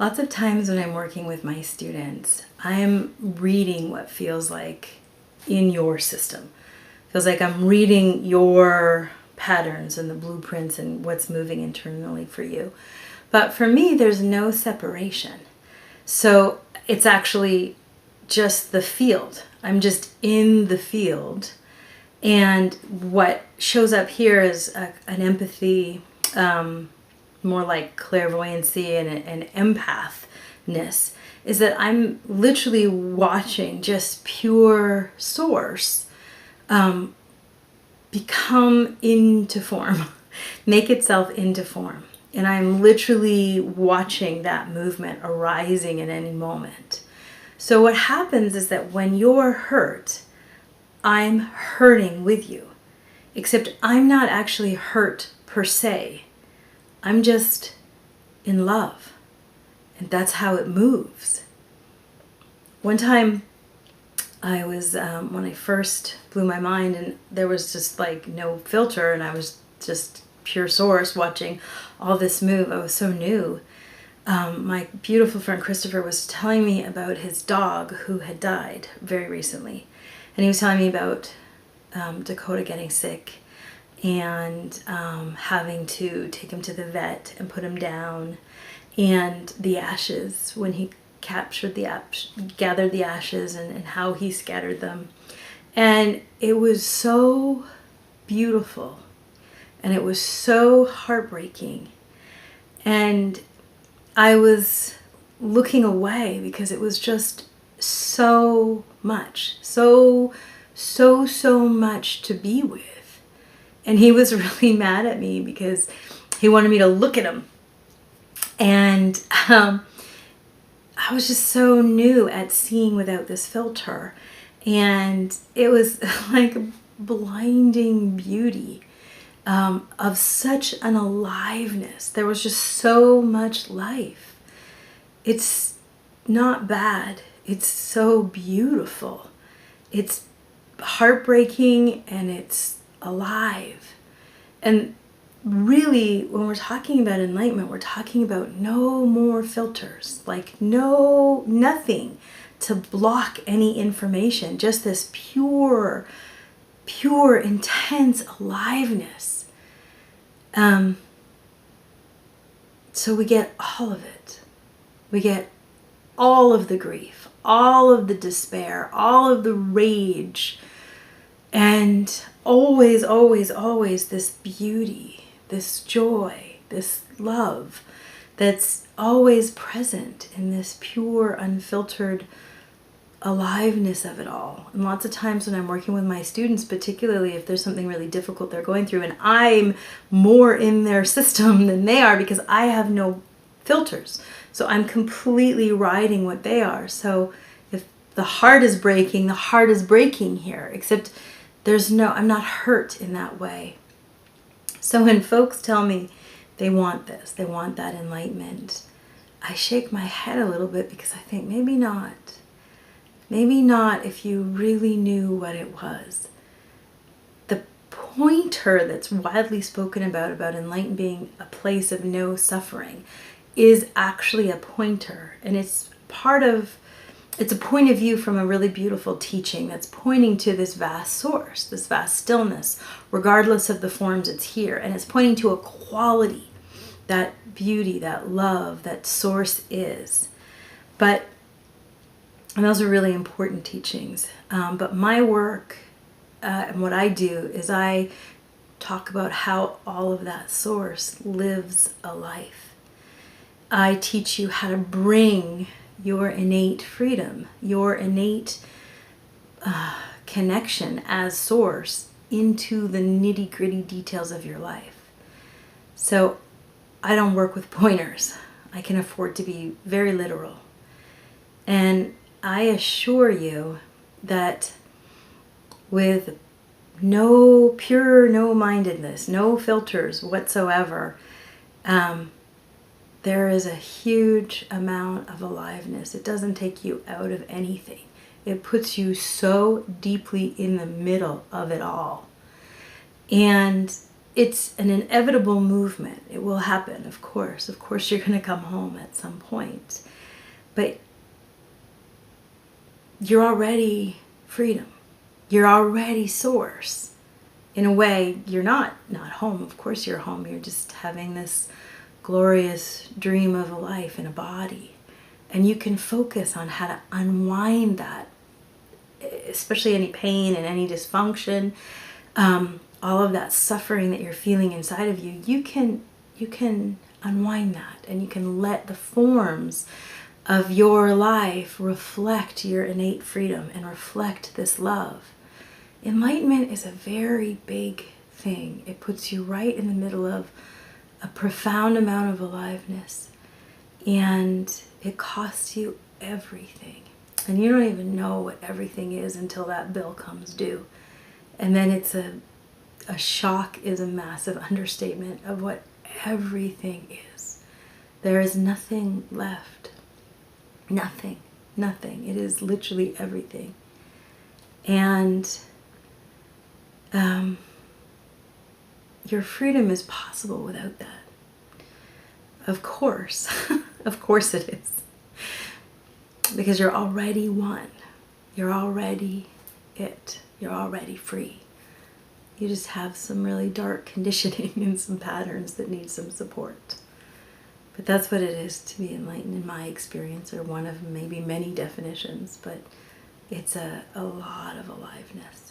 Lots of times when I'm working with my students, I'm reading what feels like in your system. Feels like I'm reading your patterns and the blueprints and what's moving internally for you. But for me, there's no separation. So it's actually just the field. I'm just in the field. And what shows up here is an empathy, more like clairvoyancy and an empath-ness, is that I'm literally watching just pure source become into form, make itself into form. And I'm literally watching that movement arising at any moment. So what happens is that when you're hurt, I'm hurting with you. Except I'm not actually hurt per se. I'm just in love. And that's how it moves. One time I was, when I first blew my mind, and there was just like no filter, and I was just pure source watching all this move. I was so new. My beautiful friend Christopher was telling me about his dog who had died very recently. And he was telling me about Dakota getting sick and having to take him to the vet and put him down, and the ashes, when he captured gathered the ashes, and how he scattered them. And it was so beautiful, and it was so heartbreaking. And I was looking away because it was just so much, so much to be with. And he was really mad at me because he wanted me to look at him. And I was just so new at seeing without this filter. And it was like blinding beauty of such an aliveness. There was just so much life. It's not bad. It's so beautiful. It's heartbreaking and it's alive. And really, when we're talking about enlightenment, we're talking about no more filters, like nothing to block any information, just this pure, intense aliveness. So we get all of it. We get all of the grief, all of the despair, all of the rage, and always, always this beauty, this joy, this love that's always present in this pure, unfiltered aliveness of it all. And lots of times when I'm working with my students, particularly if there's something really difficult they're going through, and I'm more in their system than they are because I have no filters. So I'm completely riding what they are. So if the heart is breaking, the heart is breaking here, except I'm not hurt in that way. So when folks tell me they want this, they want that enlightenment, I shake my head a little bit because I think maybe not. Maybe not if you really knew what it was. The pointer that's widely spoken about enlightenment being a place of no suffering is actually a pointer, and it's a point of view from a really beautiful teaching that's pointing to this vast source, this vast stillness, regardless of the forms it's here. And it's pointing to a quality, that beauty, that love, that source is. And those are really important teachings. But my work and what I do is I talk about how all of that source lives a life. I teach you how to bring your innate freedom, your innate connection as source into the nitty-gritty details of your life. So I don't work with pointers. I can afford to be very literal. And I assure you that with no mindedness, no filters whatsoever, there is a huge amount of aliveness. It doesn't take you out of anything. It puts you so deeply in the middle of it all. And it's an inevitable movement. It will happen, of course. Of course you're going to come home at some point. But you're already freedom. You're already source. In a way, you're not home. Of course you're home. You're just having this glorious dream of a life in a body. And you can focus on how to unwind that, especially any pain and any dysfunction, all of that suffering that you're feeling inside of you. You can unwind that, and you can let the forms of your life reflect your innate freedom and reflect this love. Enlightenment is a very big thing. It puts you right in the middle of a profound amount of aliveness, and it costs you everything. And you don't even know what everything is until that bill comes due. And then it's a shock is a massive understatement of what everything is. There is nothing left. Nothing. It is literally everything. And your freedom is possible without that. Of course. Of course it is. Because you're already one. You're already it. You're already free. You just have some really dark conditioning and some patterns that need some support. But that's what it is to be enlightened in my experience, or one of maybe many definitions, but it's a lot of aliveness.